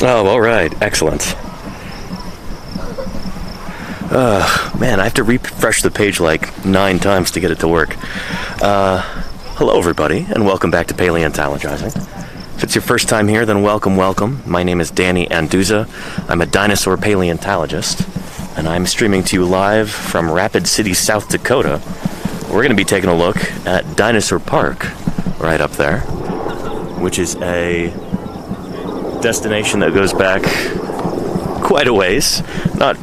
Oh, all right. Excellent. Man, I have to refresh the page like 9 times to get it to work. Hello, everybody, and welcome back to Paleontologizing. If it's your first time here, then welcome, welcome. My name is Danny Anduza. I'm a dinosaur paleontologist, and I'm streaming to you live from Rapid City, South Dakota. We're going to be taking a look at Dinosaur Park, right up there, which is a destination that goes back quite a ways. Not,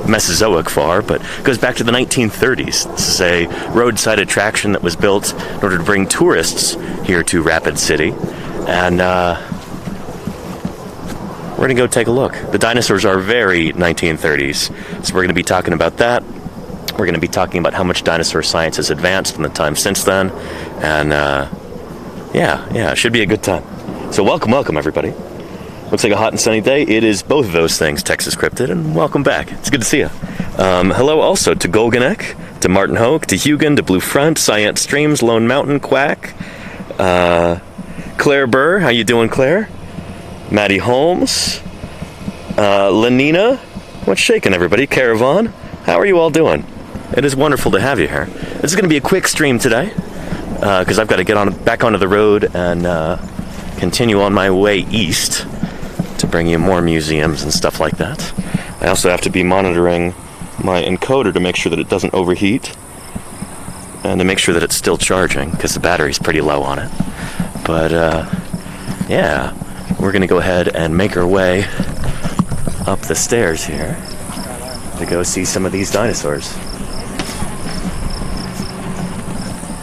Mesozoic far, but goes back to the 1930s. This is a roadside attraction that was built in order to bring tourists here to Rapid City. And we're going to go take a look. The dinosaurs are very 1930s, so we're going to be talking about that. We're going to be talking about how much dinosaur science has advanced in the time since then. And it should be a good time. So welcome, everybody. Looks like a hot and sunny day. It is both of those things, Texas Cryptid, and welcome back. It's good to see you. Hello also to Golganek, to Martin Hoke, to Hugon, to Blue Front, Scient Streams, Lone Mountain, Quack, Claire Burr. How you doing, Claire? Maddie Holmes, Lenina. What's shaking, everybody? Caravan. How are you all doing? It is wonderful to have you here. This is going to be a quick stream today, because I've got to get back onto the road and continue on my way east to bring you more museums and stuff like that. I also have to be monitoring my encoder to make sure that it doesn't overheat and to make sure that it's still charging because the battery's pretty low on it. But we're going to go ahead and make our way up the stairs here to go see some of these dinosaurs.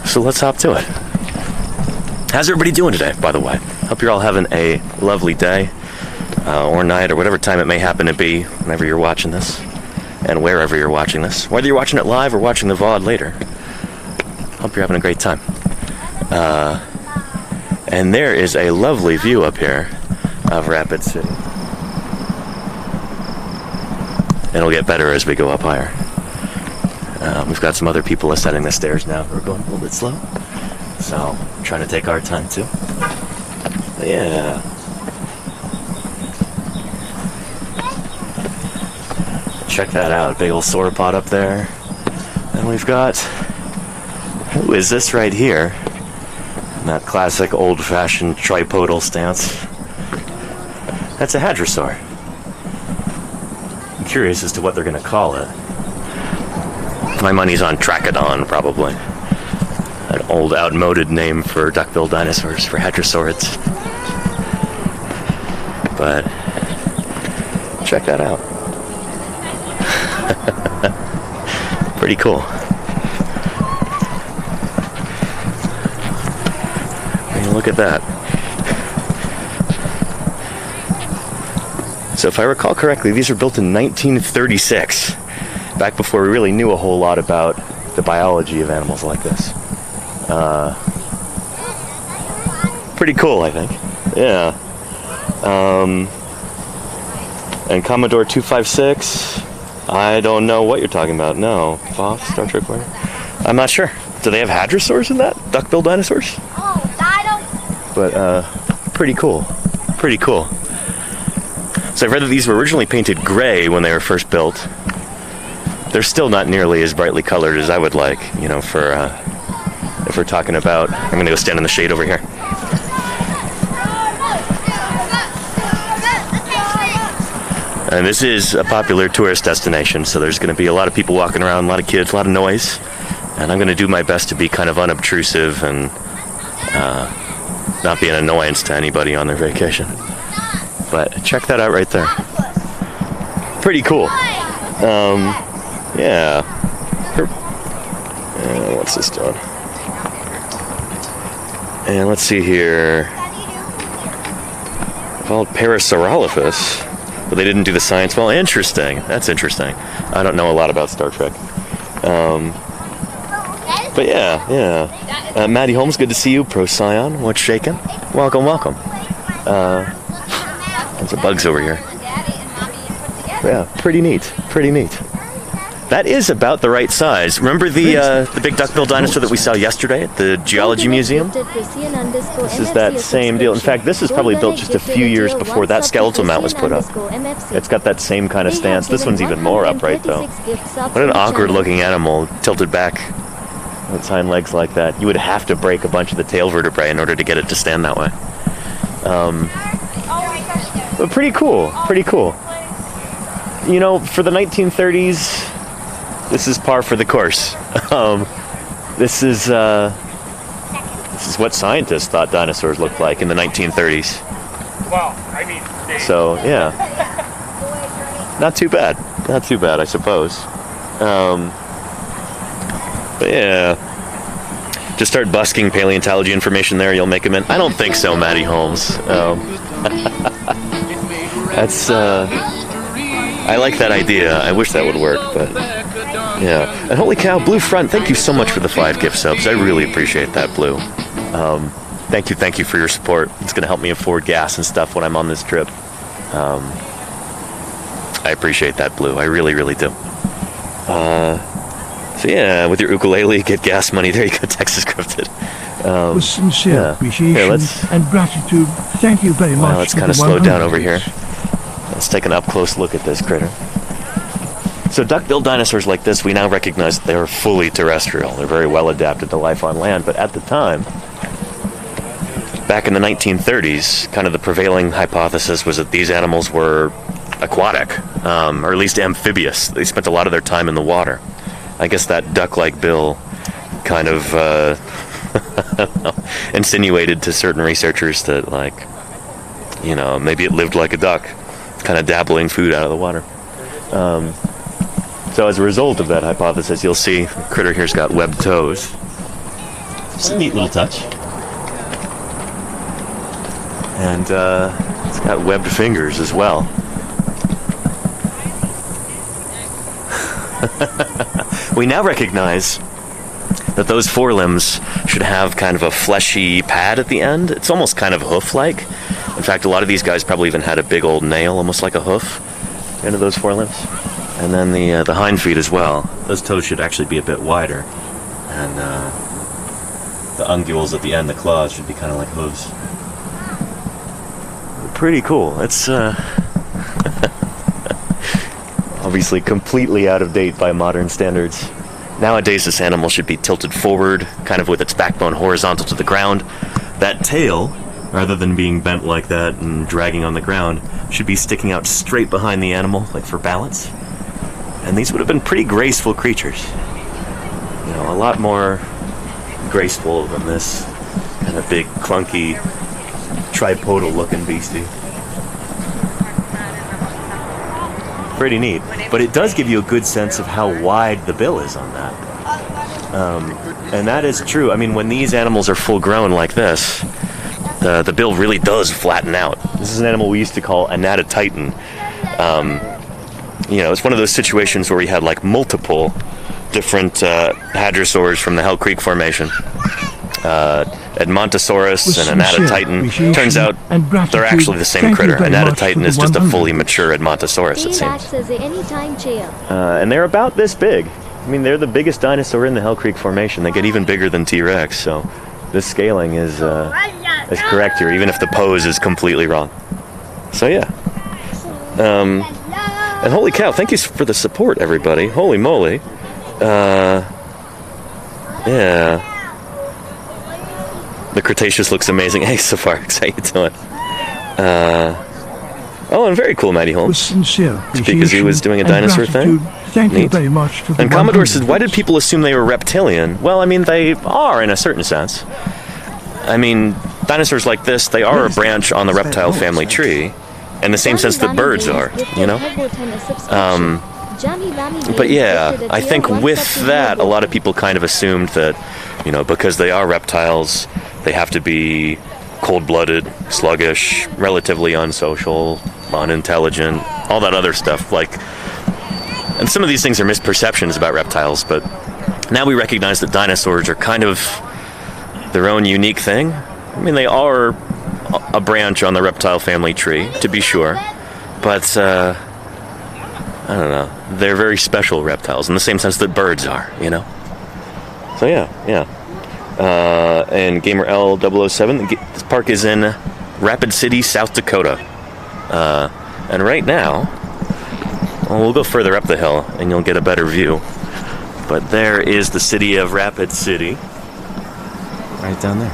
So let's hop to it. How's everybody doing today, by the way? Hope you're all having a lovely day or night or whatever time it may happen to be whenever you're watching this and wherever you're watching this. Whether you're watching it live or watching the VOD later, hope you're having a great time. And there is a lovely view up here of Rapid City. It'll get better as we go up higher. We've got some other people ascending the stairs now who are going a little bit slow. So, trying to take our time too. But yeah. Check that out. Big old sauropod up there. And we've got... Who is this right here? In that classic old-fashioned tripodal stance. That's a hadrosaur. I'm curious as to what they're going to call it. My money's on Trachodon, probably. An old, outmoded name for duck-billed dinosaurs, for hadrosaurids. But check that out. Pretty cool. I mean, look at that. So if I recall correctly, these were built in 1936, back before we really knew a whole lot about the biology of animals like this. Pretty cool, I think. Yeah. And Commodore 256, I don't know what you're talking about. No. Fox, Star Trek, where? I'm not sure. Do they have hadrosaurs in that? Duck-billed dinosaurs? Oh, dino. But, pretty cool. Pretty cool. So I've read that these were originally painted gray when they were first built. They're still not nearly as brightly colored as I would like, for, if we're talking about... I'm going to go stand in the shade over here. And this is a popular tourist destination, so there's going to be a lot of people walking around, a lot of kids, a lot of noise. And I'm going to do my best to be kind of unobtrusive and not be an annoyance to anybody on their vacation. But check that out right there. Pretty cool. Yeah. What's this doing? And let's see here. Called Parasaurolophus. But they didn't do the science. Well, interesting. That's interesting. I don't know a lot about Star Trek. But yeah. Maddie Holmes, good to see you. Procyon, what's shaking? Welcome. Lots of bugs over here. Yeah, pretty neat. That is about the right size. Remember the big duckbill dinosaur that we saw yesterday at the Geology Museum? This is that same deal. In fact, this is probably built just a few years before that skeletal mount was put up. It's got that same kind of stance. This one's even more upright, though. What an awkward-looking animal, tilted back on its hind legs like that. You would have to break a bunch of the tail vertebrae in order to get it to stand that way. But pretty cool, pretty cool. You know, for the 1930s, this is par for the course. This is what scientists thought dinosaurs looked like in the 1930s. Well, I mean, so yeah, not too bad, I suppose. But yeah, just start busking paleontology information there. You'll make them in. I don't think so, Matty Holmes. That's I like that idea. I wish that would work, but yeah. And holy cow, Blue Front, thank you so much for the 5 gift subs. I really appreciate that, Blue. Thank you for your support. It's going to help me afford gas and stuff when I'm on this trip. I appreciate that, Blue. I really, really do. So yeah, with your ukulele, get gas money. There you go, Texas Cryptid. With sincere appreciation and gratitude, thank you very much. Well, let's kind of slow down over here. Let's take an up-close look at this critter. So duck-billed dinosaurs like this, we now recognize that they are fully terrestrial. They're very well adapted to life on land, but at the time, back in the 1930s, kind of the prevailing hypothesis was that these animals were aquatic, or at least amphibious. They spent a lot of their time in the water. I guess that duck-like bill kind of insinuated to certain researchers that, like, you know, maybe it lived like a duck, kind of dabbling food out of the water. So as a result of that hypothesis, you'll see the critter here's got webbed toes. It's a neat little touch. And it's got webbed fingers as well. We now recognize that those forelimbs should have kind of a fleshy pad at the end. It's almost kind of hoof-like. In fact, a lot of these guys probably even had a big old nail, almost like a hoof, into those forelimbs. And then the hind feet as well. Those toes should actually be a bit wider. And the unguals at the end, the claws, should be kind of like hooves. Pretty cool. It's obviously completely out of date by modern standards. Nowadays, this animal should be tilted forward, kind of with its backbone horizontal to the ground. That tail, rather than being bent like that and dragging on the ground, should be sticking out straight behind the animal, like for balance. And these would have been pretty graceful creatures. You know, a lot more graceful than this kind of big, clunky, tripodal-looking beastie. Pretty neat. But it does give you a good sense of how wide the bill is on that. And that is true. I mean, when these animals are full-grown like this, the bill really does flatten out. This is an animal we used to call Anatotitan. You know, it's one of those situations where we had like multiple different hadrosaurs from the Hell Creek Formation. Edmontosaurus and Anatotitan. Turns out they're actually the same critter. Anatotitan is just a fully mature Edmontosaurus, it seems. And they're about this big. I mean, they're the biggest dinosaur in the Hell Creek Formation. They get even bigger than T-Rex, so this scaling is correct here, even if the pose is completely wrong. So yeah. And holy cow, thank you for the support, everybody. Holy moly. Yeah. The Cretaceous looks amazing. Hey, Safarix, how you doing? Oh, and very cool, Matty Holmes. Because he was doing a dinosaur thing. Thank you very much for the And Commodore says, why did people assume they were reptilian? Well, I mean, they are in a certain sense. I mean, dinosaurs like this, they are a branch on the reptile family tree, in the same sense that birds are, you know? But yeah, I think with that, a lot of people kind of assumed that, you know, because they are reptiles, they have to be cold-blooded, sluggish, relatively unsocial, unintelligent, all that other stuff. Like, and some of these things are misperceptions about reptiles, but now we recognize that dinosaurs are kind of their own unique thing. I mean, they are a branch on the reptile family tree, to be sure, but I don't know. They're very special reptiles in the same sense that birds are, you know? So yeah. And Gamer L007, this park is in Rapid City, South Dakota. And right now, well, we'll go further up the hill and you'll get a better view. But there is the city of Rapid City. Right down there.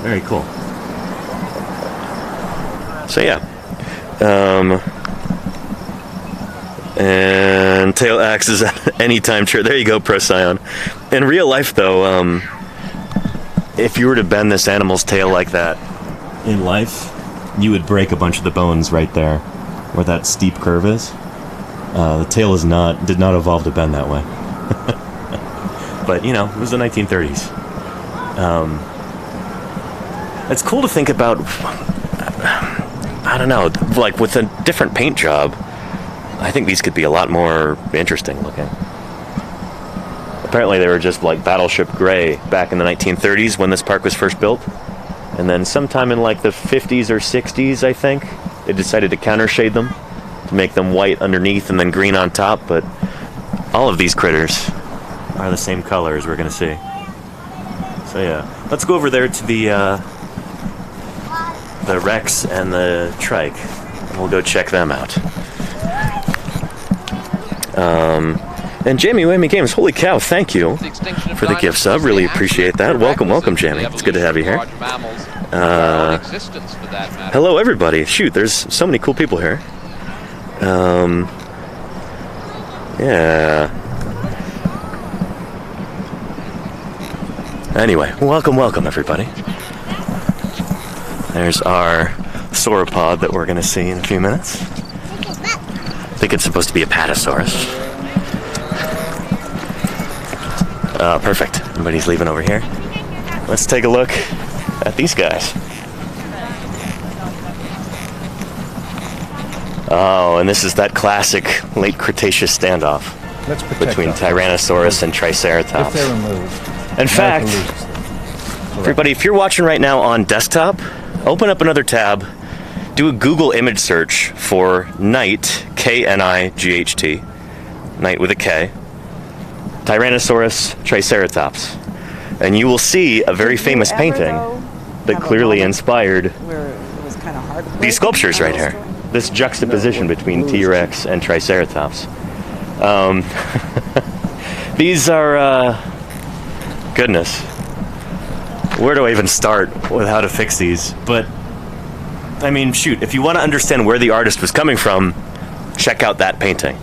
Very cool. So yeah. And tail axes at any time. Sure, there you go, Procyon. In real life, though, if you were to bend this animal's tail like that in life, you would break a bunch of the bones right there, where that steep curve is. The tail did not evolve to bend that way. But you know, it was the 1930s. It's cool to think about. I don't know, like with a different paint job, I think these could be a lot more interesting looking. Apparently they were just like battleship gray back in the 1930s when this park was first built. And then sometime in like the 50s or 60s, I think, they decided to countershade them to make them white underneath and then green on top. But all of these critters are the same color as we're going to see. So yeah, let's go over there to the Rex and the Trike. And we'll go check them out. And Jamie Whammy Games, holy cow, thank you for the gift sub. Really appreciate that. Welcome, Jamie. It's good to have you here. Hello, everybody. Shoot, there's so many cool people here. Yeah. Anyway, welcome, everybody. There's our sauropod that we're going to see in a few minutes. I think it's supposed to be a patasaurus. Perfect. Everybody's leaving over here. Let's take a look at these guys. Oh, and this is that classic late Cretaceous standoff between Tyrannosaurus and Triceratops. In fact, everybody, if you're watching right now on desktop, open up another tab, do a Google image search for Knight, K-N-I-G-H-T, Knight with a K, Tyrannosaurus Triceratops, and you will see a very famous painting that clearly inspired these sculptures right here. This juxtaposition between T-Rex and Triceratops. These are, goodness. Where do I even start with how to fix these? But, I mean, shoot, if you want to understand where the artist was coming from, check out that painting.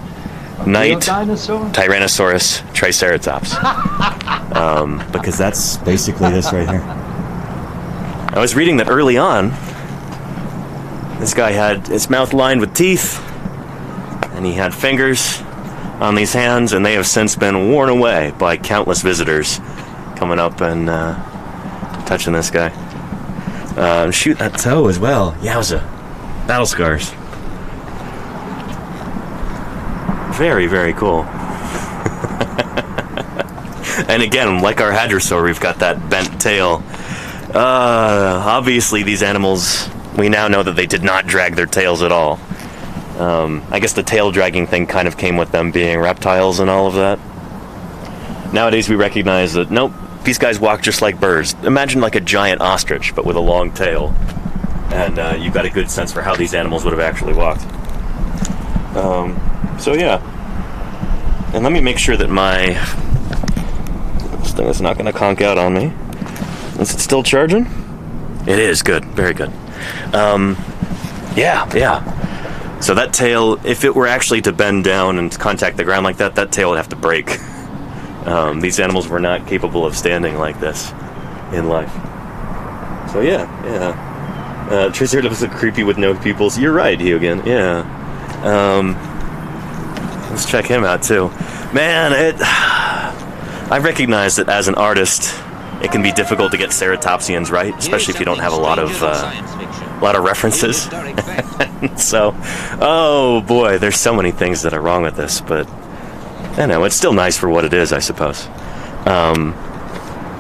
Knight, Tyrannosaurus, Triceratops. Because that's basically this right here. I was reading that early on, this guy had his mouth lined with teeth, and he had fingers on these hands, and they have since been worn away by countless visitors coming up and touching this guy. Shoot, that toe as well. Yowza. Battle scars. Very, very cool. And again, like our hadrosaur, we've got that bent tail. Obviously, these animals, we now know that they did not drag their tails at all. I guess the tail dragging thing kind of came with them being reptiles and all of that. Nowadays, we recognize that, nope, these guys walk just like birds. Imagine like a giant ostrich, but with a long tail. And you've got a good sense for how these animals would have actually walked. So yeah. And let me make sure that this thing is not going to conk out on me. Is it still charging? It is. Good. Very good. Yeah. So that tail, if it were actually to bend down and contact the ground like that, that tail would have to break. These animals were not capable of standing like this in life. So yeah. Triceratops is creepy with no pupils. You're right, Hyogen. Yeah. Let's check him out too. Man, I recognize that as an artist, it can be difficult to get ceratopsians right, especially if you don't have a lot of references. So, oh boy, there's so many things that are wrong with this, but I know it's still nice for what it is, I suppose.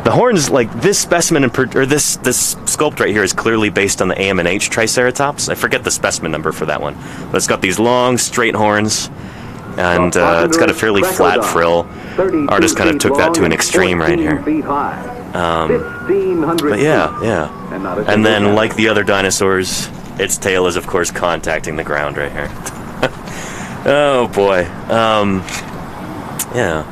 The horns, like this specimen or this sculpt right here is clearly based on the AM&H Triceratops. I forget the specimen number for that one, but it's got these long, straight horns, and it's got a fairly flat frill. Artist kind of took that to an extreme right here. But yeah. And then, like the other dinosaurs, its tail is, of course, contacting the ground right here. Oh boy. Yeah.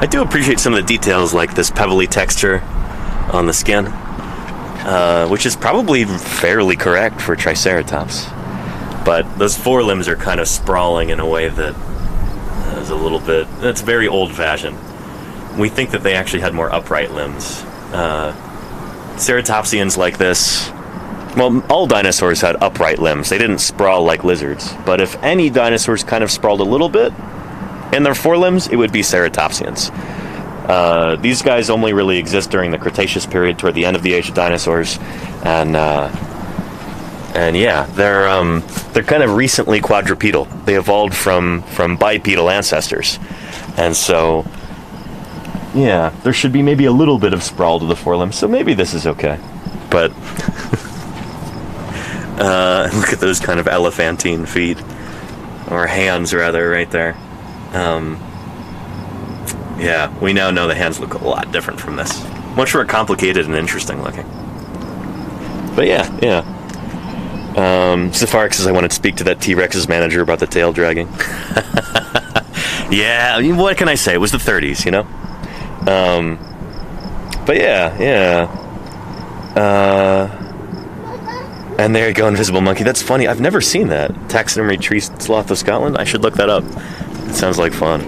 I do appreciate some of the details, like this pebbly texture on the skin, which is probably fairly correct for Triceratops. But those forelimbs are kind of sprawling in a way that is a little bit... That's very old-fashioned. We think that they actually had more upright limbs. Ceratopsians like this... Well, all dinosaurs had upright limbs. They didn't sprawl like lizards. But if any dinosaurs kind of sprawled a little bit in their forelimbs, it would be Ceratopsians. These guys only really exist during the Cretaceous period, toward the end of the age of dinosaurs, and yeah, they're kind of recently quadrupedal. They evolved from bipedal ancestors, and so yeah, there should be maybe a little bit of sprawl to the forelimbs. So maybe this is okay, but look at those kind of elephantine feet, or hands rather, right there. Yeah, we now know the hands look a lot different from this. Much more complicated and interesting looking. But yeah. Safari says I wanted to speak to that T-Rex's manager about the tail dragging. Yeah, what can I say? It was the 30s, you know? But yeah. And there you go, Invisible Monkey. That's funny. I've never seen that. Taxidermy Tree Sloth of Scotland. I should look that up. It sounds like fun.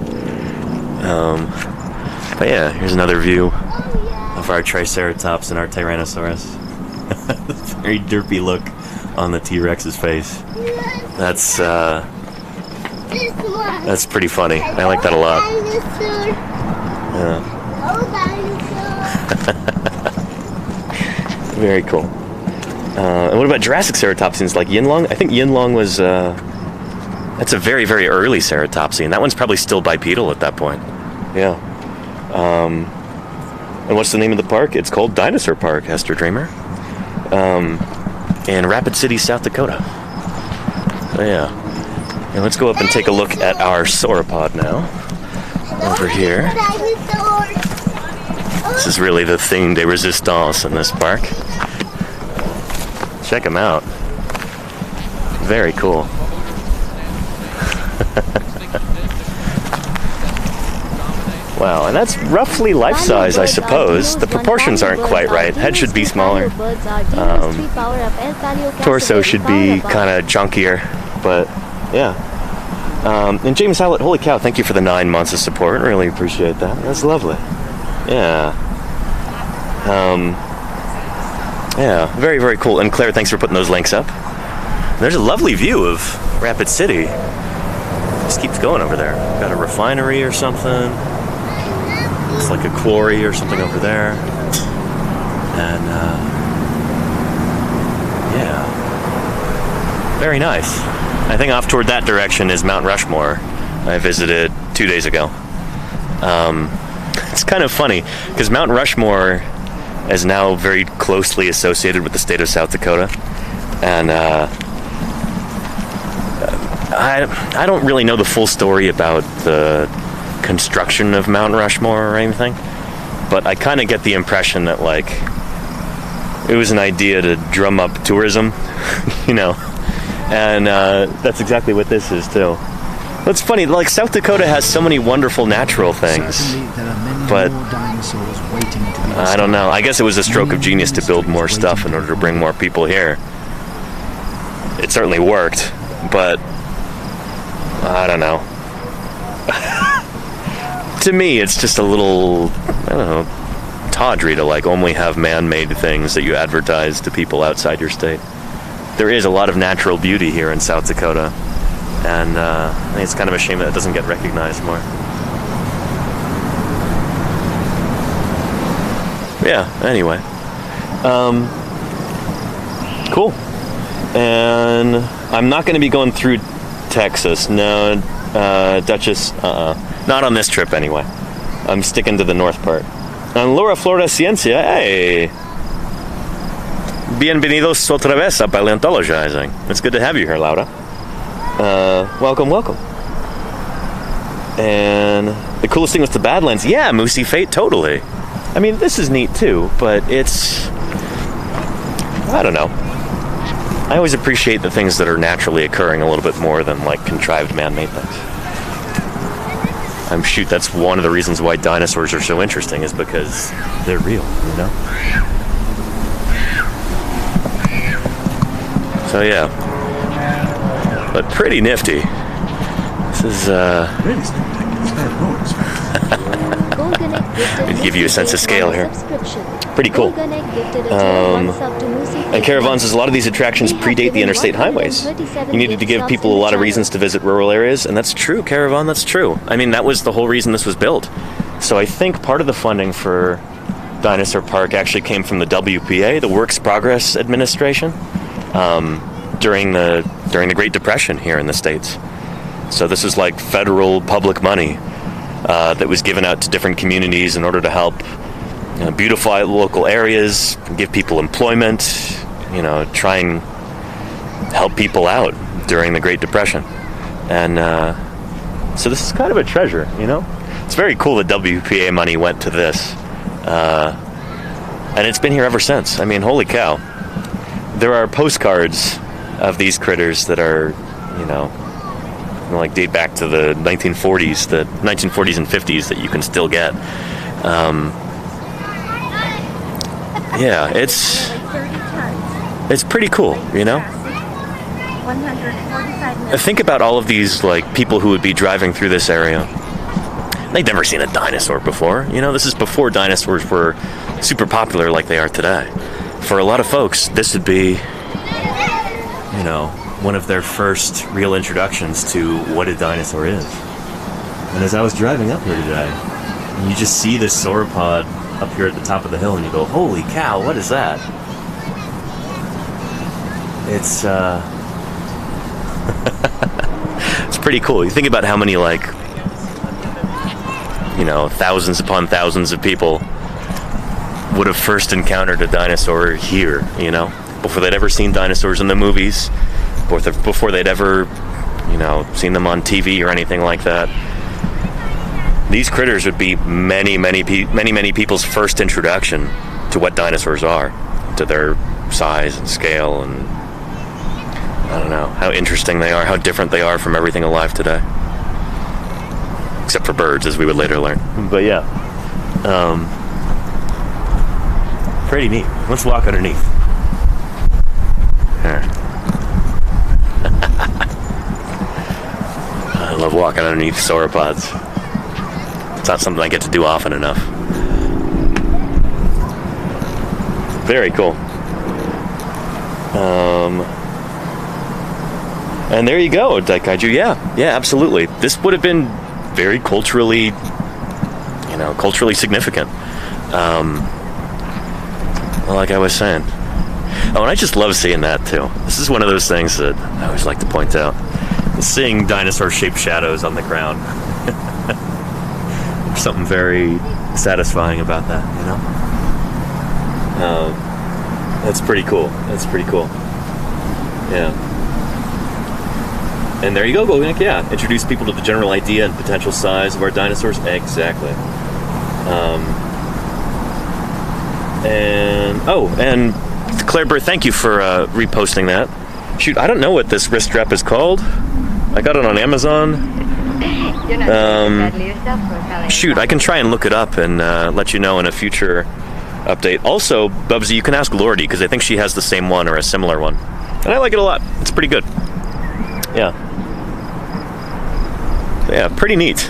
But yeah, here's another view of our Triceratops and our Tyrannosaurus. Very derpy look on the T-Rex's face. That's pretty funny. I like that a lot. Yeah. Very cool. And what about Jurassic ceratopsians like Yinlong? I think Yinlong was, that's a very, very early ceratopsian. That one's probably still bipedal at that point. Yeah. And what's the name of the park? It's called Dinosaur Park, Hester Dreamer. In Rapid City, South Dakota. So yeah. And let's go up and take a look at our sauropod now. Over here. This is really the thing de resistance in this park. Check them out. Very cool. Wow, and that's roughly life-size, I suppose. The proportions aren't quite right. Head should be smaller. Torso should be kind of chunkier, but yeah. And James Howlett, holy cow, thank you for the 9 months of support. Really appreciate that. That's lovely. Yeah. Yeah, very, very cool. And Claire, thanks for putting those links up. There's a lovely view of Rapid City. Just keeps going over there. Got a refinery or something. Looks like a quarry or something over there. And, yeah. Very nice. I think off toward that direction is Mount Rushmore. I visited 2 days ago. It's kind of funny, because Mount Rushmore is now very closely associated with the state of South Dakota. And, I don't really know the full story about the construction of Mount Rushmore or anything, but I kind of get the impression that, like, it was an idea to drum up tourism, you know, and that's exactly what this is too. It's funny, like, South Dakota has so many wonderful natural things, but I don't know. I guess it was a stroke of genius to build more stuff in order to bring more people here. It certainly worked, but I don't know. To me, it's just a little, I don't know, tawdry to, like, only have man-made things that you advertise to people outside your state. There is a lot of natural beauty here in South Dakota, and I think it's kind of a shame that it doesn't get recognized more. Yeah, anyway. Cool. And I'm not going to be going through Texas. No, Duchess, not on this trip anyway. I'm sticking to the north part. And Laura Flora Ciencia, hey. Bienvenidos otra vez a Paleontologizing. It's good to have you here, Laura. Welcome, welcome. And the coolest thing was the Badlands. Yeah, Moosey Fate, totally. I mean, this is neat too, but it's... I don't know. I always appreciate the things that are naturally occurring a little bit more than, like, contrived man-made things. Shoot, that's one of the reasons why dinosaurs are so interesting, is because they're real, you know? So, yeah. But pretty nifty. This is, to give you a sense of scale here. Pretty cool. And Caravans says a lot of these attractions predate the interstate highways. You needed to give people a lot of reasons to visit rural areas, and that's true, Caravan, that's true. I mean, that was the whole reason this was built. So I think part of the funding for Dinosaur Park actually came from the WPA, the Works Progress Administration, during the Great Depression here in the States. So this is like federal public money that was given out to different communities in order to help beautify local areas, give people employment, try and help people out during the Great Depression. And so this is kind of a treasure, It's very cool that WPA money went to this. And it's been here ever since. I mean, holy cow. There are postcards of these critters that are, like date back to the 1940s, and 50s that you can still get. Yeah, it's pretty cool, Think about all of these like people who would be driving through this area. They'd never seen a dinosaur before. This is before dinosaurs were super popular like they are today. For a lot of folks, this would be, one of their first real introductions to what a dinosaur is. And as I was driving up here today, you just see this sauropod up here at the top of the hill, and you go, holy cow, what is that? It's, it's pretty cool. You think about how many, thousands upon thousands of people would have first encountered a dinosaur here, before they'd ever seen dinosaurs in the movies, before they'd ever, seen them on TV or anything like that. These critters would be many people's first introduction to what dinosaurs are, to their size and scale, and I don't know, how interesting they are, how different they are from everything alive today. Except for birds, as we would later learn. But yeah. Pretty neat. Let's walk underneath. Here. I love walking underneath sauropods. It's not something I get to do often enough. Very cool. And there you go, Daikaiju. Yeah, absolutely. This would have been very culturally significant. Like I was saying. Oh, and I just love seeing that too. This is one of those things that I always like to point out. Seeing dinosaur-shaped shadows on the ground. There's something very satisfying about that, That's pretty cool. Yeah. And there you go, Golnick. Yeah, introduce people to the general idea and potential size of our dinosaurs. Exactly. And Claire Burr, thank you for reposting that. Shoot, I don't know what this wrist strap is called. I got it on Amazon. Shoot, I can try and look it up and let you know in a future update. Also, Bubsy, you can ask Lordy, because I think she has the same one or a similar one. And I like it a lot. It's pretty good. Yeah. Yeah, pretty neat.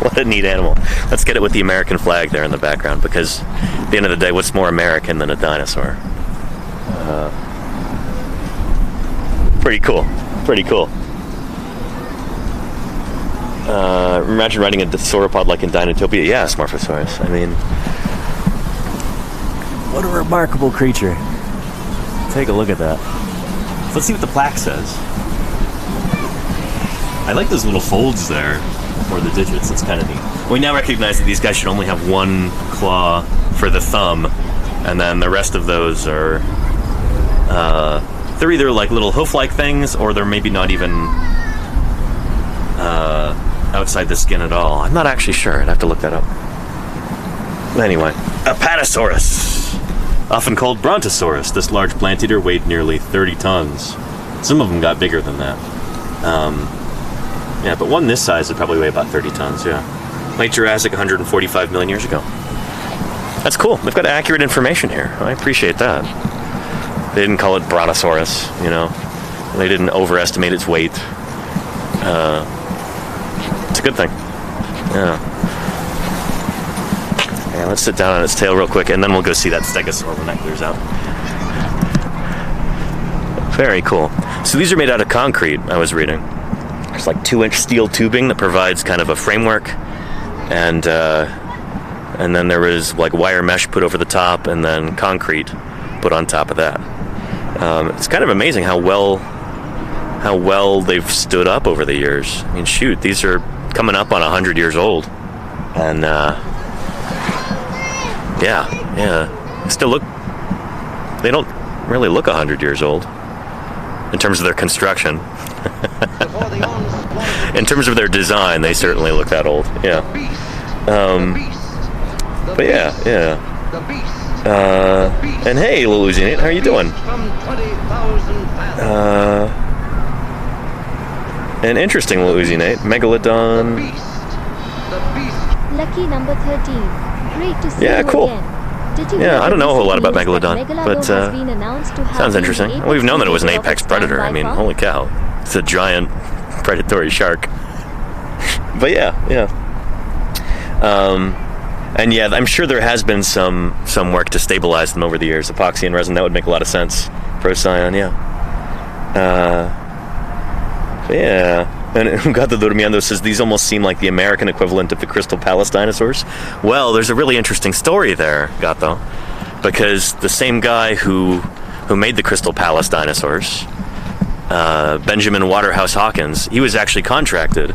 What a neat animal. Let's get it with the American flag there in the background, because at the end of the day, what's more American than a dinosaur? Pretty cool. Imagine riding a sauropod like in Dinotopia. Yeah, Smorphosaurus. I mean, what a remarkable creature. Take a look at that. Let's see what the plaque says. I like those little folds there for the digits. It's kind of neat. We now recognize that these guys should only have one claw for the thumb, and then the rest of those are they're either like little hoof-like things, or they're maybe not even outside the skin at all. I'm not actually sure. I'd have to look that up. Anyway, Apatosaurus, often called Brontosaurus. This large plant eater weighed nearly 30 tons. Some of them got bigger than that. Yeah, but one this size would probably weigh about 30 tons, yeah. Late Jurassic, 145 million years ago. That's cool. They've got accurate information here. I appreciate that. They didn't call it Brontosaurus, you know. They didn't overestimate its weight. It's a good thing. Yeah. Yeah, let's sit down on its tail real quick, and then we'll go see that stegosaur when that clears out. Very cool. So these are made out of concrete, I was reading. There's like 2-inch steel tubing that provides kind of a framework, and then there was like wire mesh put over the top, and then concrete put on top of that. It's kind of amazing how well they've stood up over the years. I mean, shoot, these are coming up on 100 years old, and yeah, still look. They don't really look 100 years old in terms of their construction. In terms of their design, they certainly look that old. Yeah. But yeah. And hey, little Uzi Nate, how are you doing? An interesting little Uzi Nate, Megalodon. Lucky number 13. Great to see you cool. again. Did you Yeah, know I don't know a whole lot about that Megalodon, but has been announced to have sounds been interesting. able We've known that it was an to apex its predator. I mean, standby holy cow. It's a giant predatory shark. But yeah. And yeah, I'm sure there has been some work to stabilize them over the years. Epoxy and resin, that would make a lot of sense. Procyon, yeah. Yeah. And Gato Durmiendo says, these almost seem like the American equivalent of the Crystal Palace dinosaurs. Well, there's a really interesting story there, Gato, because the same guy who made the Crystal Palace dinosaurs, Benjamin Waterhouse Hawkins, he was actually contracted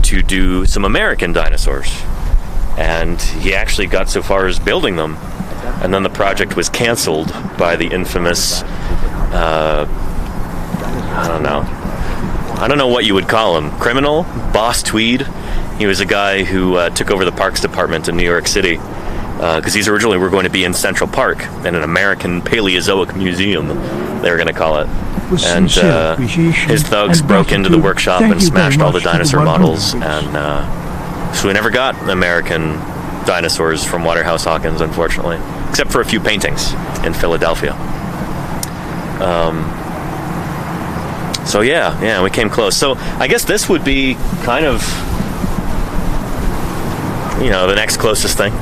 to do some American dinosaurs. And he actually got so far as building them. And then the project was canceled by the infamous, I don't know what you would call him. Criminal? Boss Tweed? He was a guy who took over the Parks Department in New York City. Because these originally were going to be in Central Park, in an American Paleozoic museum, they were going to call it. And his thugs broke into the workshop and smashed all the dinosaur models. And so we never got American dinosaurs from Waterhouse Hawkins, unfortunately. Except for a few paintings in Philadelphia. So yeah, we came close. So I guess this would be kind of, the next closest thing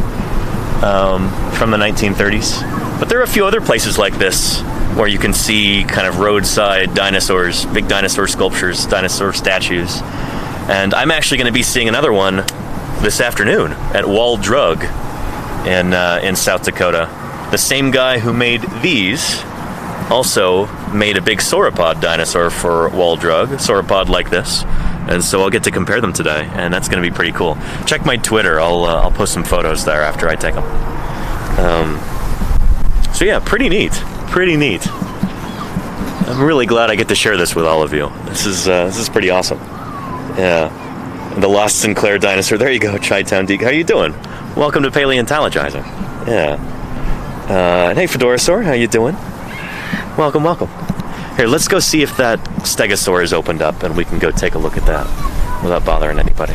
from the 1930s. But there are a few other places like this where you can see kind of roadside dinosaurs, big dinosaur sculptures, dinosaur statues. And I'm actually going to be seeing another one this afternoon at Wall Drug in South Dakota. The same guy who made these also made a big sauropod dinosaur for Wall Drug, sauropod like this, and so I'll get to compare them today, and that's going to be pretty cool. Check my Twitter. I'll post some photos there after I take them. So yeah, pretty neat. I'm really glad I get to share this with all of you. This is pretty awesome. Yeah, the Lost Sinclair dinosaur. There you go, Chi-Town Deke. How you doing? Welcome to Paleontologizing. Yeah. And hey, Fedorasaur, how you doing? Welcome. Here, let's go see if that stegosaur is opened up, and we can go take a look at that without bothering anybody.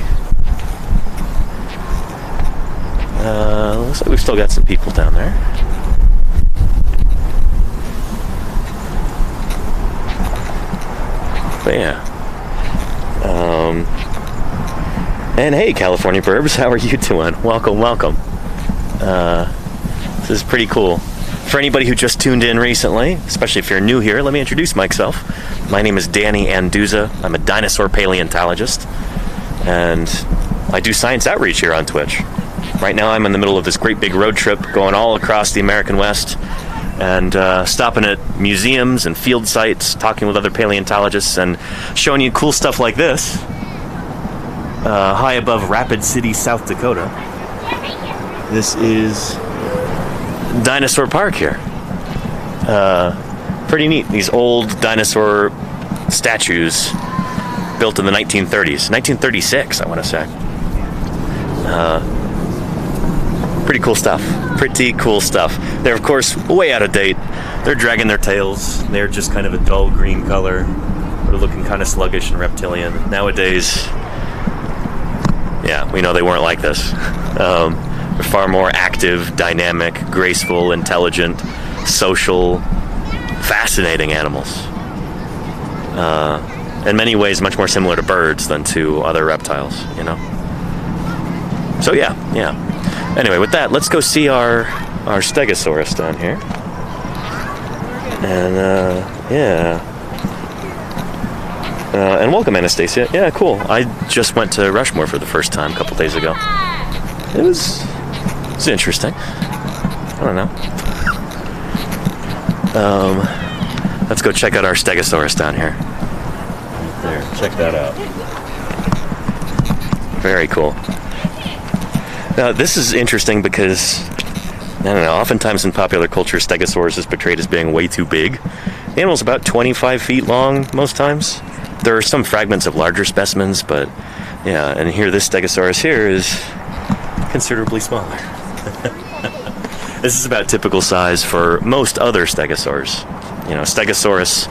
Looks like we've still got some people down there. But yeah. And hey, California Burbs, how are you doing? Welcome. This is pretty cool. For anybody who just tuned in recently, especially if you're new here, let me introduce myself. My name is Danny Anduza. I'm a dinosaur paleontologist, and I do science outreach here on Twitch. Right now I'm in the middle of this great big road trip going all across the American West, and stopping at museums and field sites, talking with other paleontologists, and showing you cool stuff like this. High above Rapid City, South Dakota. This is Dinosaur Park here. Pretty neat. These old dinosaur statues built in the 1930s. 1936, I want to say. Pretty cool stuff. Pretty cool stuff. They're, of course, way out of date. They're dragging their tails. They're just kind of a dull green color. They're looking kind of sluggish and reptilian. Nowadays, yeah, we know they weren't like this. They're far more active, dynamic, graceful, intelligent, social, fascinating animals. In many ways, much more similar to birds than to other reptiles, you know? So yeah. Anyway, with that, let's go see our Stegosaurus down here. And, and welcome, Anastasia. Yeah, cool. I just went to Rushmore for the first time a couple days ago. It was interesting. I don't know. Let's go check out our Stegosaurus down here. There, check that out. Very cool. Now, this is interesting because, I don't know, oftentimes in popular culture, Stegosaurus is portrayed as being way too big. The animal's about 25 feet long most times. There are some fragments of larger specimens, but yeah, and here this Stegosaurus here is considerably smaller. This is about typical size for most other stegosaurs. You know, Stegosaurus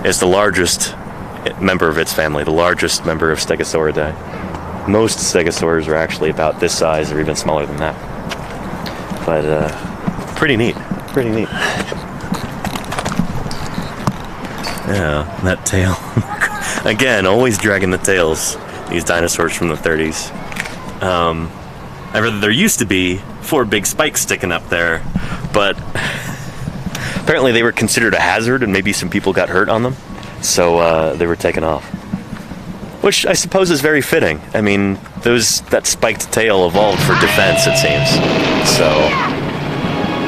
is the largest member of its family, the largest member of Stegosauridae. Most stegosaurs are actually about this size or even smaller than that. But pretty neat. Pretty neat. Yeah, that tail. Again, always dragging the tails. These dinosaurs from the 30s. There used to be 4 big spikes sticking up there, but apparently they were considered a hazard and maybe some people got hurt on them, so they were taken off. Which I suppose is very fitting. I mean, that spiked tail evolved for defense, it seems. So,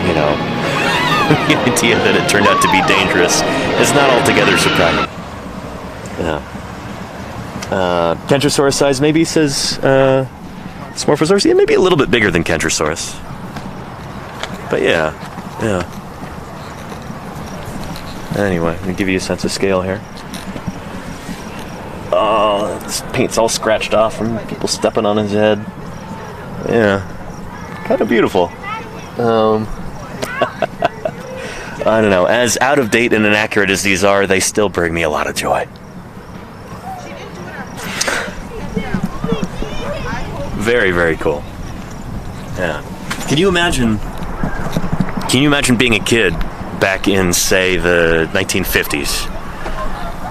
you know, the idea that it turned out to be dangerous is not altogether surprising. Yeah. Kentrosaurus size maybe, says Smorphosaurus. Yeah, maybe a little bit bigger than Kentrosaurus. But yeah. Anyway, let me give you a sense of scale here. Oh, this paint's all scratched off from people stepping on his head. Yeah. Kind of beautiful. I don't know. As out of date and inaccurate as these are, they still bring me a lot of joy. Very, very cool. Yeah. Can you imagine being a kid back in, say, the 1950s?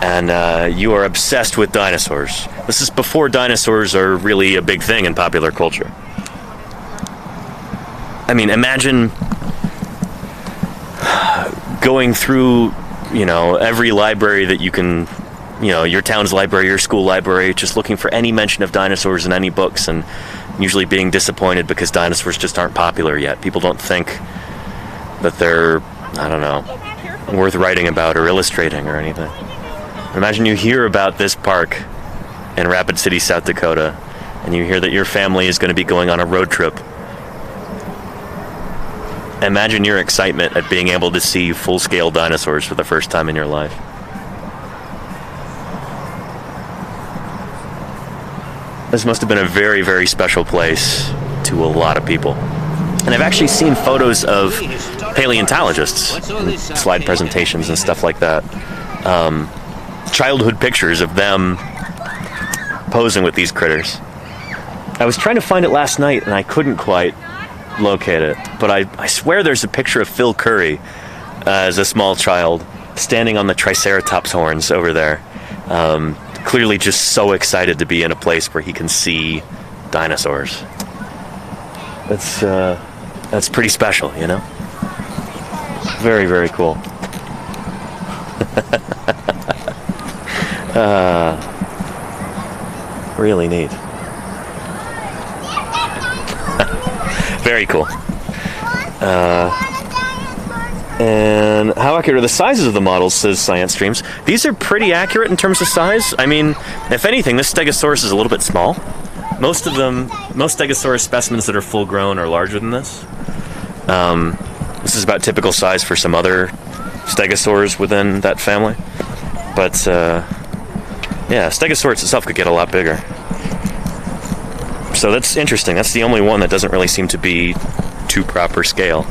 And you are obsessed with dinosaurs. This is before dinosaurs are really a big thing in popular culture. I mean, imagine going through, every library that you can, your town's library, your school library, just looking for any mention of dinosaurs in any books, and usually being disappointed because dinosaurs just aren't popular yet. People don't think that they're, worth writing about or illustrating or anything. Imagine you hear about this park in Rapid City, South Dakota, and you hear that your family is going to be going on a road trip. Imagine your excitement at being able to see full-scale dinosaurs for the first time in your life. This must have been a very, very special place to a lot of people. And I've actually seen photos of paleontologists, slide presentations and stuff like that. Childhood pictures of them posing with these critters. I was trying to find it last night and I couldn't quite locate it, but I swear there's a picture of Phil Curry as a small child standing on the Triceratops horns over there, clearly just so excited to be in a place where he can see dinosaurs. That's pretty special, Very, very cool. Really neat. Very cool. And how accurate are the sizes of the models, says Science Streams. These are pretty accurate in terms of size. I mean, if anything, this Stegosaurus is a little bit small. Most Stegosaurus specimens that are full grown are larger than this. This is about typical size for some other Stegosaurs within that family. But, yeah, Stegosaurus itself could get a lot bigger. So that's interesting. That's the only one that doesn't really seem to be to proper scale.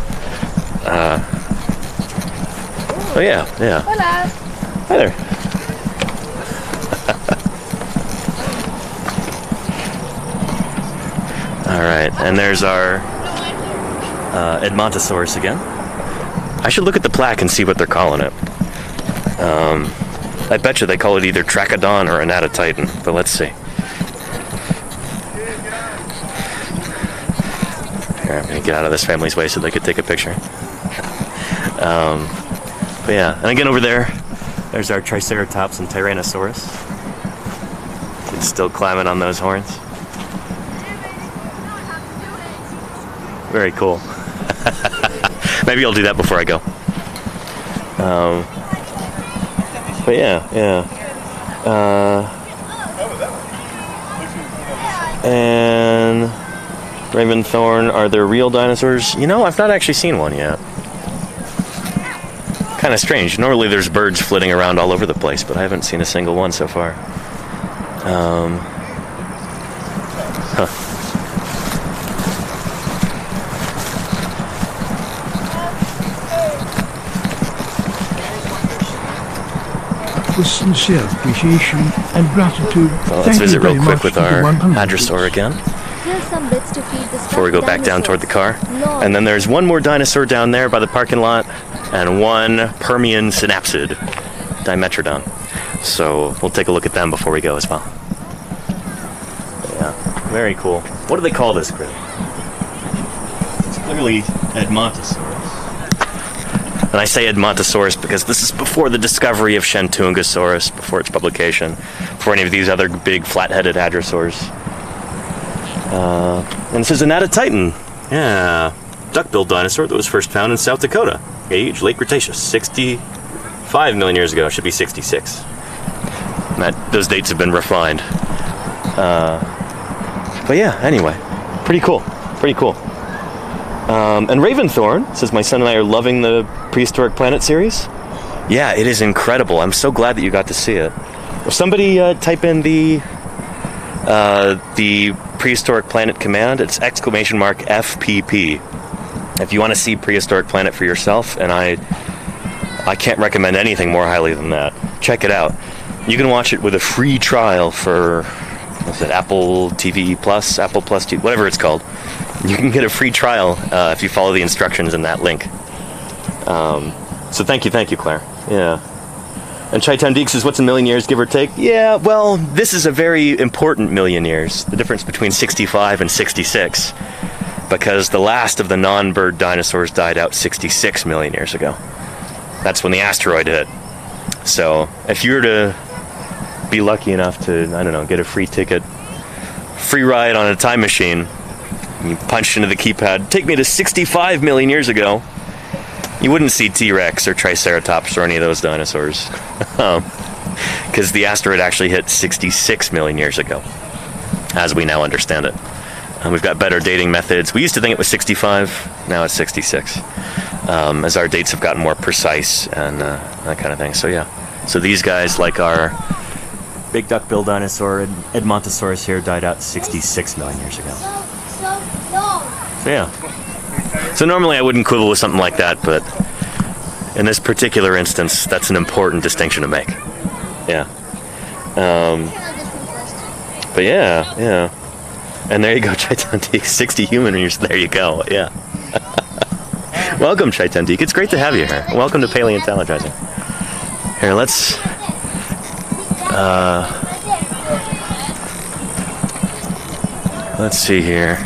Oh yeah. Hola. Hi there. Alright, and there's our Edmontosaurus again. I should look at the plaque and see what they're calling it. I bet you they call it either Trachodon or Anatotitan, but let's see. Here, I'm going to get out of this family's way so they could take a picture. But yeah, and again over there's our Triceratops and Tyrannosaurus. It's still climbing on those horns. Very cool. Maybe I'll do that before I go. But yeah. And Raventhorn, are there real dinosaurs? You know, I've not actually seen one yet. Kind of strange. Normally there's birds flitting around all over the place, but I haven't seen a single one so far. With sincere appreciation and gratitude. So let's visit real quick with our Hadrosaur again. Here's some bits to feed the Before we go back down toward the car. And then there's one more dinosaur down there by the parking lot, and one Permian synapsid, Dimetrodon. So we'll take a look at them before we go as well. Yeah, very cool. What do they call this critter? It's clearly Edmontosaurus. And I say Edmontosaurus because this is before the discovery of Shantungosaurus, before its publication, before any of these other big flat-headed hadrosaurs. And this is Anatotitan. Yeah, duck-billed dinosaur that was first found in South Dakota. Age, late Cretaceous, 65 million years ago. It should be 66. Those dates have been refined. But yeah, anyway, pretty cool. And Raventhorn says, my son and I are loving the Prehistoric Planet series. Yeah, it is incredible. I'm so glad that you got to see it. If somebody type in the Prehistoric Planet command, it's !FPP. If you want to see Prehistoric Planet for yourself, and I can't recommend anything more highly than that. Check it out. You can watch it with a free trial for, what's it, Apple TV Plus, Apple Plus TV, whatever it's called. You can get a free trial if you follow the instructions in that link. So thank you, Claire. Yeah. And Chaitan Deek says, what's a million years, give or take? Yeah, well, this is a very important million years. The difference between 65 and 66. Because the last of the non-bird dinosaurs died out 66 million years ago. That's when the asteroid hit. So if you were to be lucky enough to, I don't know, get a free ticket, free ride on a time machine, you punch into the keypad, take me to 65 million years ago, you wouldn't see T-Rex or Triceratops or any of those dinosaurs. Because the asteroid actually hit 66 million years ago, as we now understand it. We've got better dating methods. We used to think it was 65, now it's 66. As our dates have gotten more precise and that kind of thing. So yeah. So these guys, like our big duck-billed dinosaur, Edmontosaurus here, died out 66 million years ago. So yeah. So normally I wouldn't quibble with something like that, but in this particular instance, that's an important distinction to make. Yeah. But yeah. And there you go, Chaitantik, 60 human years, there you go, yeah. Welcome, Chaitantik, it's great to have you here. Welcome to Paleontologizing. Here, let's see here.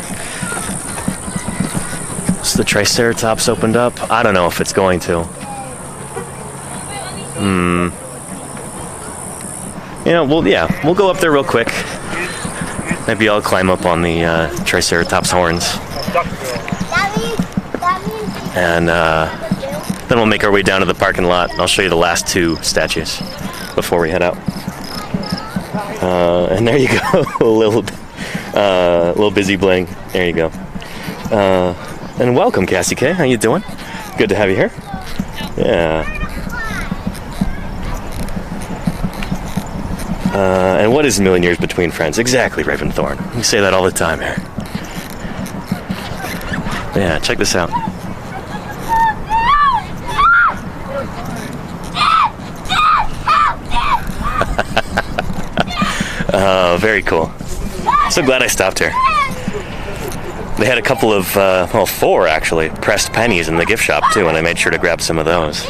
Is the Triceratops opened up? I don't know if it's going to. You know, we'll go up there real quick. Maybe I'll climb up on the Triceratops horns. And Then we'll make our way down to the parking lot, and I'll show you the last two statues before we head out. And there you go, a little busy bling. There you go. And welcome, Cassie K. How you doing? Good to have you here. Yeah. And what is a million years between friends? Exactly, Raventhorn. We say that all the time here. Yeah, check this out. Oh, very cool. So glad I stopped here. They had a couple of, well, 4 actually, pressed pennies in the gift shop too, and I made sure to grab some of those.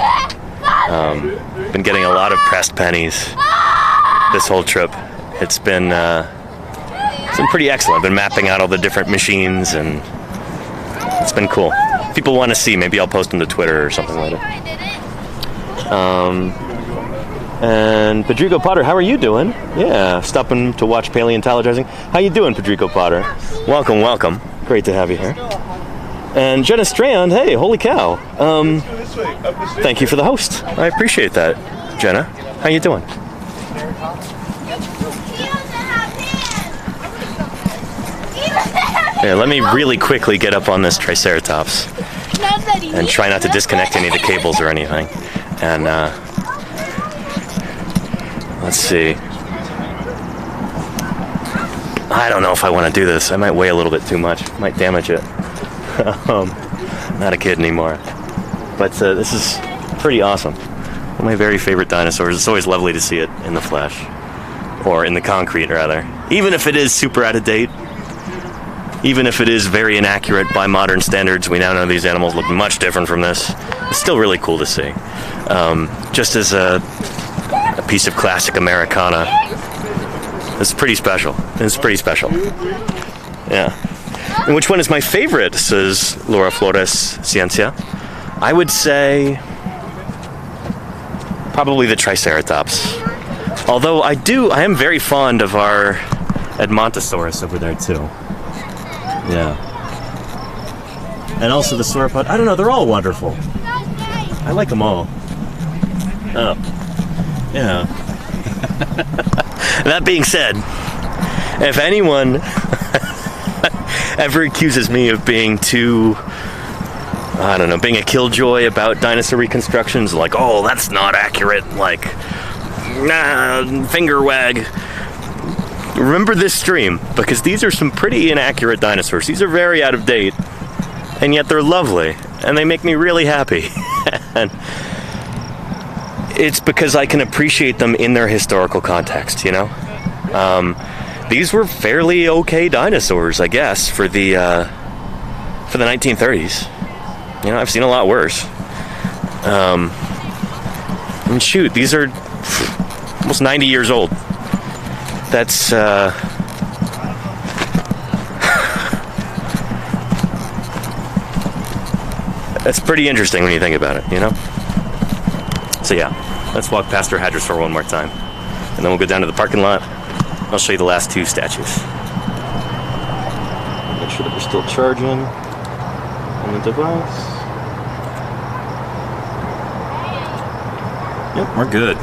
Been getting a lot of pressed pennies this whole trip. It's been pretty excellent. I've been mapping out all the different machines, and it's been cool. If people want to see, maybe I'll post them to Twitter or something like that. And Pedrico Potter, how are you doing? Yeah, stopping to watch Paleontologizing. How you doing, Pedrico Potter? Welcome, welcome. Great to have you here. And Jenna Strand, hey, holy cow. Thank you for the host. I appreciate that, Jenna. How you doing? Yeah, let me really quickly get up on this Triceratops and try not to disconnect any of the cables or anything. And let's see. I don't know if I want to do this. I might weigh a little bit too much. Might damage it. Not a kid anymore. But this is pretty awesome. One of my very favorite dinosaurs. It's always lovely to see it in the flesh. Or in the concrete, rather. Even if it is super out of date. Even if it is very inaccurate by modern standards, we now know these animals look much different from this. It's still really cool to see. Just as a piece of classic Americana. It's pretty special. It's pretty special. Yeah. And which one is my favorite, says Laura Flores Ciencia? I would say probably the Triceratops. Although I am very fond of our Edmontosaurus over there too. Yeah. And also the sauropod. I don't know, they're all wonderful. I like them all. Oh. Yeah. That being said, if anyone ever accuses me of being too, I don't know, being a killjoy about dinosaur reconstructions, like, oh, that's not accurate, like, nah, finger wag. Remember this stream, because these are some pretty inaccurate dinosaurs. These are very out of date, and yet they're lovely, and they make me really happy. And it's because I can appreciate them in their historical context, you know? These were fairly okay dinosaurs, I guess, for the 1930s. You know, I've seen a lot worse. And shoot, these are almost 90 years old. That's, that's pretty interesting when you think about it, you know? So yeah, let's walk past our hadrosaur one more time. And then we'll go down to the parking lot. I'll show you the last 2 statues. Make sure that we're still charging on the device. Yep, we're good.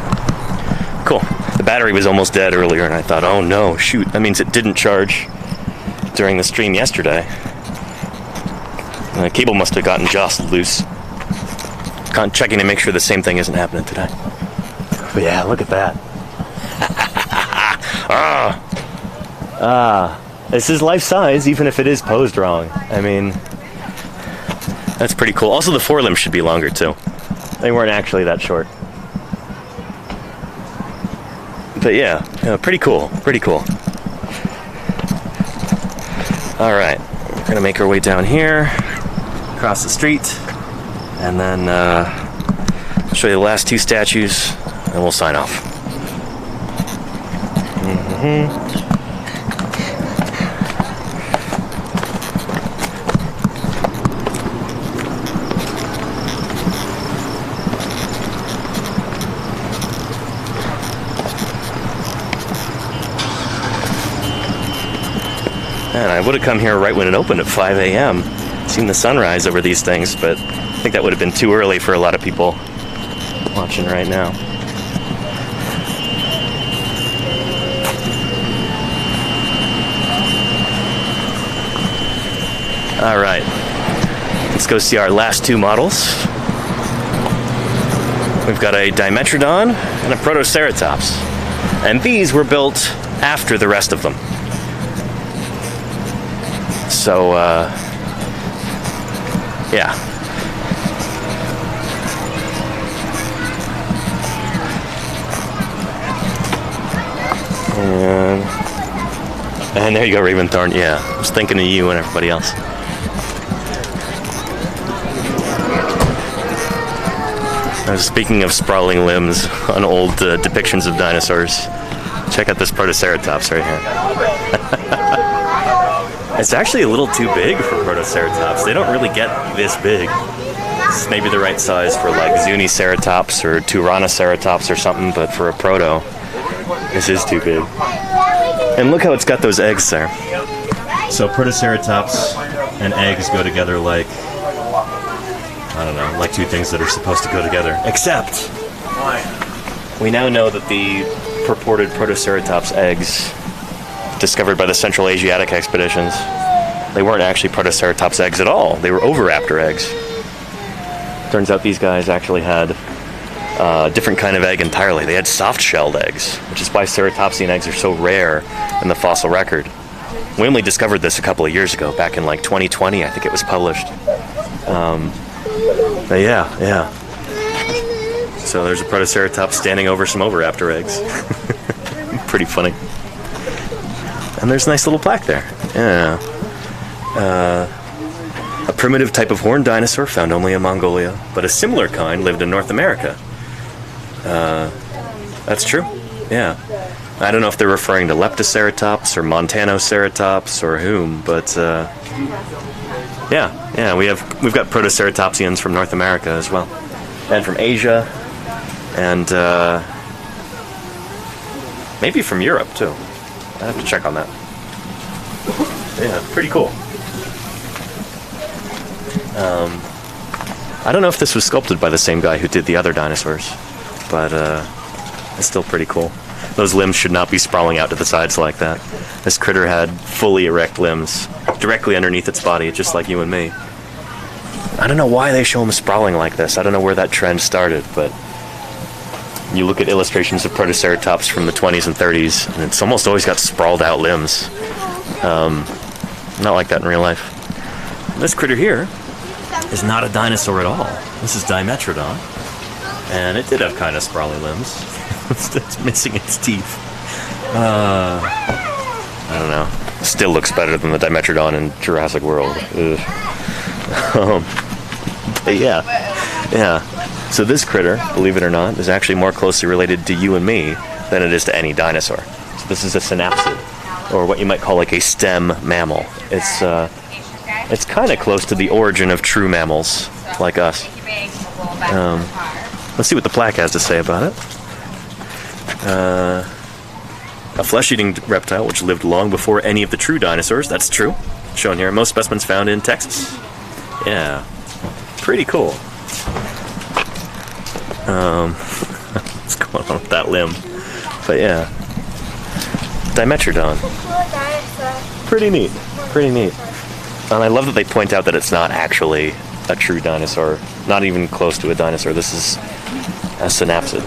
Cool. The battery was almost dead earlier, and I thought, oh no, shoot, that means it didn't charge during the stream yesterday. The cable must have gotten jostled loose. Checking to make sure the same thing isn't happening today. But yeah, look at that. This is life size, even if it is posed wrong. I mean, that's pretty cool. Also, the forelimbs should be longer too. They weren't actually that short. But yeah, pretty cool. Pretty cool. All right, we're gonna make our way down here, across the street, and then I'll show you the last 2 statues, and we'll sign off. And I would have come here right when it opened at 5 a.m. Seen the sunrise over these things, but think that would have been too early for a lot of people watching right now. All right, let's go see our last two models. We've got a Dimetrodon and a Protoceratops, and these were built after the rest of them. So, yeah. And there you go, Raventhorn. Yeah, I was thinking of you and everybody else. Speaking of sprawling limbs on old depictions of dinosaurs, check out this Protoceratops right here. It's actually a little too big for Protoceratops. They don't really get this big. It's maybe the right size for like Zuniceratops or Tyrannoceratops or something, but for a Proto, this is too big. And look how it's got those eggs there. So Protoceratops and eggs go together like, I don't know, like two things that are supposed to go together. Except, we now know that the purported Protoceratops eggs discovered by the Central Asiatic expeditions, they weren't actually Protoceratops eggs at all. They were Oviraptor eggs. Turns out these guys actually had a different kind of egg entirely. They had soft-shelled eggs, which is why ceratopsian eggs are so rare in the fossil record. We only discovered this a couple of years ago, back in like 2020, I think it was published. But yeah. So there's a Protoceratops standing over some Oviraptor eggs. Pretty funny. And there's a nice little plaque there. Yeah. A primitive type of horned dinosaur found only in Mongolia, but a similar kind lived in North America. That's true. Yeah. I don't know if they're referring to Leptoceratops or Montanoceratops or whom, but yeah, we've got Protoceratopsians from North America as well, and from Asia, and maybe from Europe too. I have to check on that. Yeah, pretty cool. I don't know if this was sculpted by the same guy who did the other dinosaurs, but it's still pretty cool. Those limbs should not be sprawling out to the sides like that. This critter had fully erect limbs directly underneath its body, just like you and me. I don't know why they show them sprawling like this. I don't know where that trend started, but you look at illustrations of Protoceratops from the 20s and 30s, and it's almost always got sprawled out limbs. Not like that in real life. This critter here is not a dinosaur at all. This is Dimetrodon, and it did have kind of sprawly limbs. It's missing its teeth. I don't know. Still looks better than the Dimetrodon in Jurassic World. But yeah. So this critter, believe it or not, is actually more closely related to you and me than it is to any dinosaur. So this is a synapsid, or what you might call like a stem mammal. It's kind of close to the origin of true mammals, like us. Let's see what the plaque has to say about it. A flesh-eating reptile which lived long before any of the true dinosaurs. That's true. Shown here. Most specimens found in Texas. Yeah. Pretty cool. What's going on with that limb? But yeah. Dimetrodon. Pretty neat. And I love that they point out that it's not actually a true dinosaur. Not even close to a dinosaur. This is a synapsid.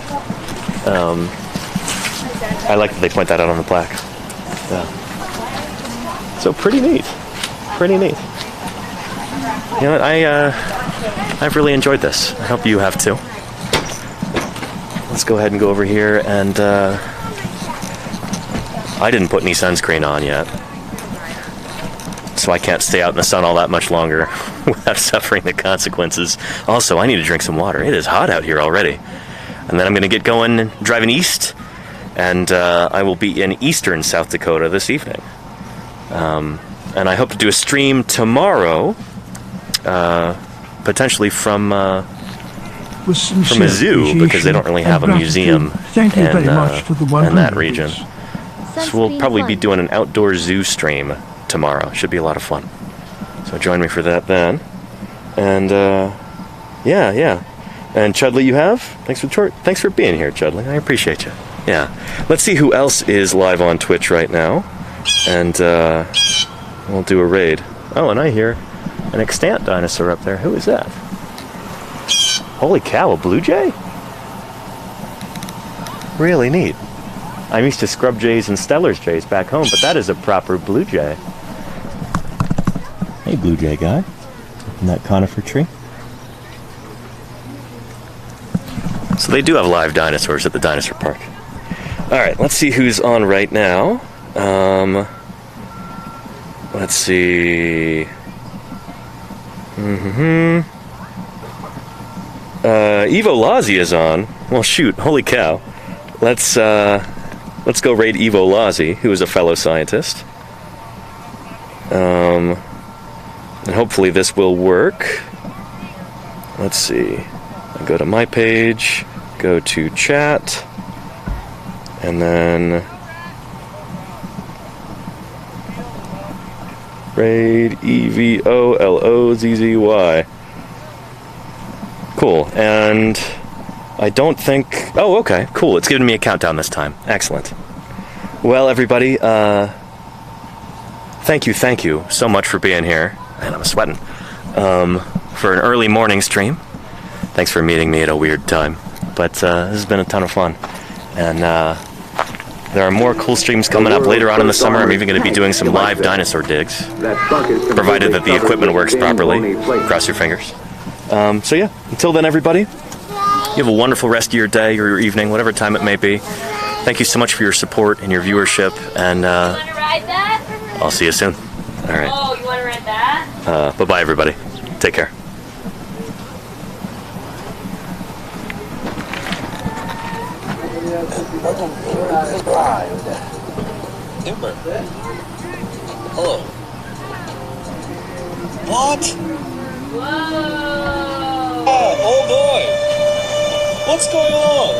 I like that they point that out on the plaque. Yeah. So pretty neat. You know what, I've really enjoyed this. I hope you have too. Let's go ahead and go over here, and I didn't put any sunscreen on yet, so I can't stay out in the sun all that much longer without suffering the consequences. Also, I need to drink some water. It is hot out here already. And then I'm going to get going driving east, and I will be in eastern South Dakota this evening. And I hope to do a stream tomorrow, potentially from a zoo, because they don't really have a museum in that region. So we'll probably be doing an outdoor zoo stream tomorrow. Should be a lot of fun. So join me for that then. And Yeah, yeah. And Chudley, you have? Thanks for being here, Chudley. I appreciate you. Yeah. Let's see who else is live on Twitch right now, and we'll do a raid. Oh, and I hear an extant dinosaur up there. Who is that? Holy cow, a blue jay? Really neat. I'm used to scrub jays and Stellar's jays back home, but that is a proper blue jay. Hey, blue jay guy. In that conifer tree. So they do have live dinosaurs at the dinosaur park. Alright, let's see who's on right now. Let's see. Evo Lozzie is on. Well, shoot, holy cow. Let's go raid Evo Lozzie, who is a fellow scientist. And hopefully this will work. Let's see. I go to my page, go to chat, and then raid EVOLOZZY. Cool, and I don't think... Oh, okay, cool. It's giving me a countdown this time. Excellent. Well, everybody, thank you so much for being here. Man, I'm sweating. For an early morning stream. Thanks for meeting me at a weird time. But this has been a ton of fun. And there are more cool streams coming up later on in the summer. I'm even going to be doing some live dinosaur digs. Provided that the equipment works properly. Cross your fingers. So yeah, until then, everybody, you have a wonderful rest of your day or your evening, whatever time it may be. Thank you so much for your support and your viewership, and I'll see you soon. All right. Oh, you want to ride that? Bye-bye, everybody. Take care. Timber. Hello. What? Whoa! Oh boy! What's going on?